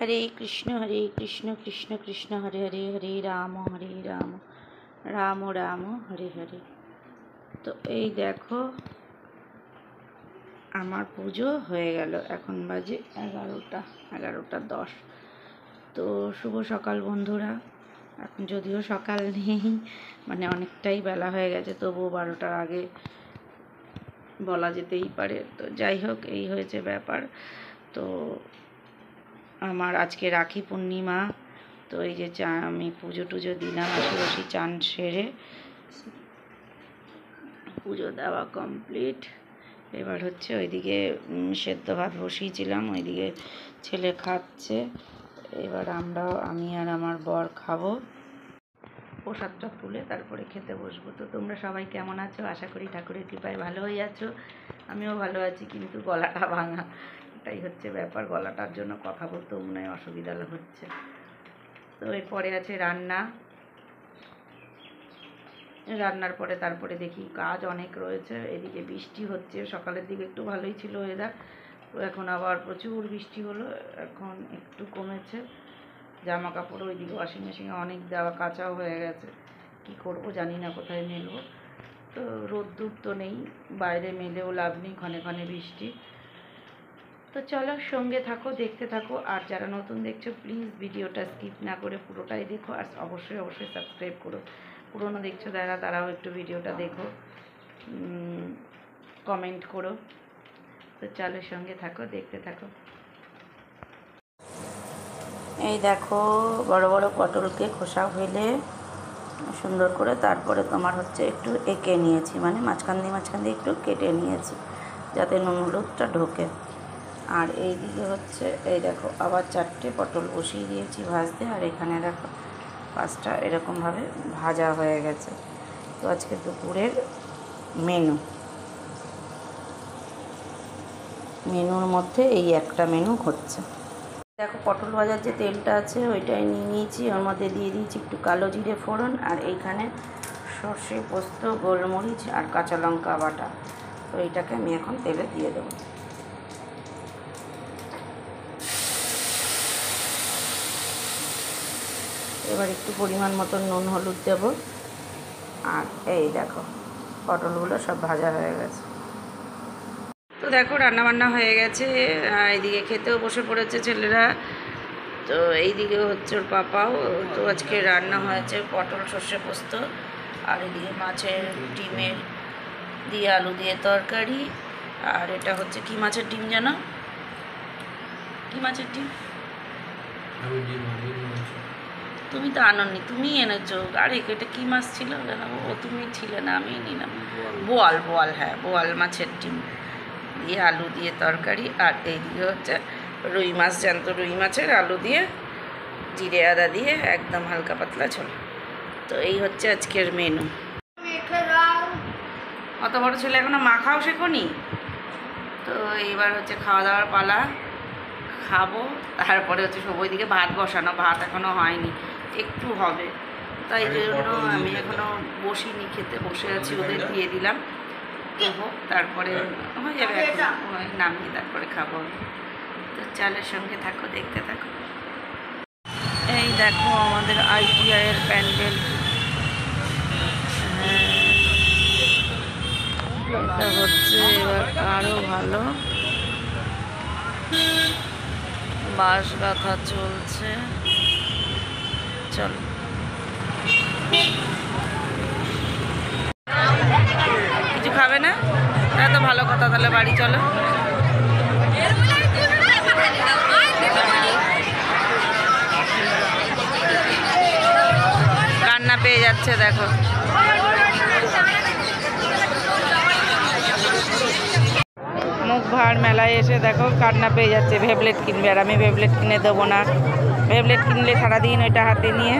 हरे कृष्ण कृष्ण कृष्ण हरे हरे हरे राम राम राम हरे हरे। तो এই দেখো আমার পুজো হয়ে গেল, এখন বাজে 11:10। তো শুভ সকাল বন্ধুরা। এখন যদিও সকাল নেই, মানে অনেকটাই বেলা হয়ে গেছে, তবুও 12টার আগে বলা যেতেই পারে। তো যাই হোক, এই হয়েছে ব্যাপার। তো আমার আজকে রাখি পূর্ণিমা। তো এই যে আমি পুজো টুজো দিলাম, আশি চান সেরে পুজো দেওয়া কমপ্লিট। এবার হচ্ছে ওইদিকে সেদ্ধ ভাত বসিয়েছিলাম, ওইদিকে ছেলে খাচ্ছে। এবার আমি আর আমার বর খাবো, প্রসাদটা তুলে তারপরে খেতে বসবো। তো তোমরা সবাই কেমন আছো? আশা করি ঠাকুরের কৃপায় ভালোই আছো। আমিও ভালো আছি, কিন্তু গলাটা ভাঙা, এটাই হচ্ছে ব্যাপার। গলাটার জন্য কথা বলতেও মনে হয় অসুবিধা হচ্ছে। তো এরপরে আছে রান্নার পরে তারপরে দেখি কাজ অনেক রয়েছে। এদিকে বৃষ্টি হচ্ছে, সকালের দিকে একটু ভালোই ছিল ওয়েদার, তো এখন আবার প্রচুর বৃষ্টি হলো, এখন একটু কমেছে। জামা কাপড় ওইদিকে ওয়াশিং মেশিনে অনেক দেওয়া কাচাও হয়ে গেছে, কি করব জানি না, কোথায় মেলবো। তো রোদ্দুর তো নেই, বাইরে মেলেও লাভ নেই, ক্ষণে ক্ষণে বৃষ্টি। তো চলো, সঙ্গে থাকো, দেখতে থাকো। আর যারা নতুন দেখছো প্লিজ ভিডিওটা স্কিপ না করে পুরোটাই দেখো, আর অবশ্যই সাবস্ক্রাইব করো। পুরনো দেখছো তারাও একটু ভিডিওটা দেখো, কমেন্ট করো। তো চলো, সঙ্গে থাকো, দেখতে থাকো। এই দেখো, বড় বড় পটলকে খোসা ফেলে সুন্দর করে তারপরে তোমার হচ্ছে একটু এঁকে নিয়েছি, মানে মাঝখান দিয়ে একটু কেটে নিয়েছি, যাতে নুন হলুদটা ঢোকে। আর এই দিকে হচ্ছে এই দেখো আবার 4টে পটল বসিয়ে দিয়েছি ভাজতে, আর এখানে দেখো 5টা এরকমভাবে ভাজা হয়ে গেছে। তো আজকে দুপুরের মেনুর মধ্যে এই একটা মেনু হচ্ছে। দেখো, পটল ভাজার যে তেলটা আছে ওইটাই নিয়ে নিয়েছি, ওর মধ্যে দিয়ে দিয়েছি একটু কালো জিরে ফোড়ন, আর এইখানে সর্ষে, পোস্ত, গোলমরিচ আর কাঁচা লঙ্কা বাটা। তো এইটাকে আমি এখন তেলে দিয়ে দেবো। এবার একটু পরিমাণ মতন নুন হলুদ দেব। আর এই দেখো পটলগুলো সব ভাজা হয়ে গেছে। তো দেখো রান্নাবান্না হয়ে গেছে, এইদিকে খেতেও বসে পড়েছে ছেলেরা। তো এইদিকে হচ্ছে ওর পাপাও। তো আজকে রান্না হয়েছে পটল সর্ষে পোস্ত, আর এদিকে মাছের ডিমের দিয়ে আলু দিয়ে তরকারি। আর এটা হচ্ছে কি মাছের ডিম জানো? কি মাছের ডিম? তুমি তো আনোনি, তুমি এনেছো। আরে এটা কী মাছ ছিল জানো? ও তুমি ছিলে না, আমি নিলাম। বোয়াল, হ্যাঁ বোয়াল মাছের ডিম দিয়ে আলু দিয়ে তরকারি। আর এইদিকে হচ্ছে রুই মাছ, জ্যান্ত রুই মাছের আলু দিয়ে জিরে আদা দিয়ে একদম হালকা পাতলা ঝোল। তো এই হচ্ছে আজকের মেনু। অত বড় ছেলে এখনো মাখাও শেখোনি? তো এইবার হচ্ছে খাওয়া দাওয়ার পালা, খাবো। তারপরে হচ্ছে সব ওইদিকে ভাত বসানো, ভাত এখনও হয়নি, একটু হবে। তাই জন্য আমি এখনও বসিনি, খেতে বসে আছি, ওদের দিয়ে দিলাম। তো হোক, তারপরে হয়ে যাবে, এখন নামিয়ে তারপরে খাবো। তো চালের সঙ্গে থাকো, দেখতে থাকো। এই দেখো আমাদের ITI-এর প্যান্ডেল। এটা হচ্ছে এবার আরও ভালো, বাঁশ গাঁথা চলছে। চলো, কিছু খাবে না? এত ভালো কথা, তাহলে বাড়ি চলো। কান্না পেয়ে যাচ্ছে দেখো। মুখভার মেলায় এসে দেখো কান্না পেয়ে যাচ্ছে, ভেবলেট কিনবে, আর আমি ভেবলেট কিনে দেবো না। ভেবলেট কিনলে সারাদিন ওইটা হাতে নিয়ে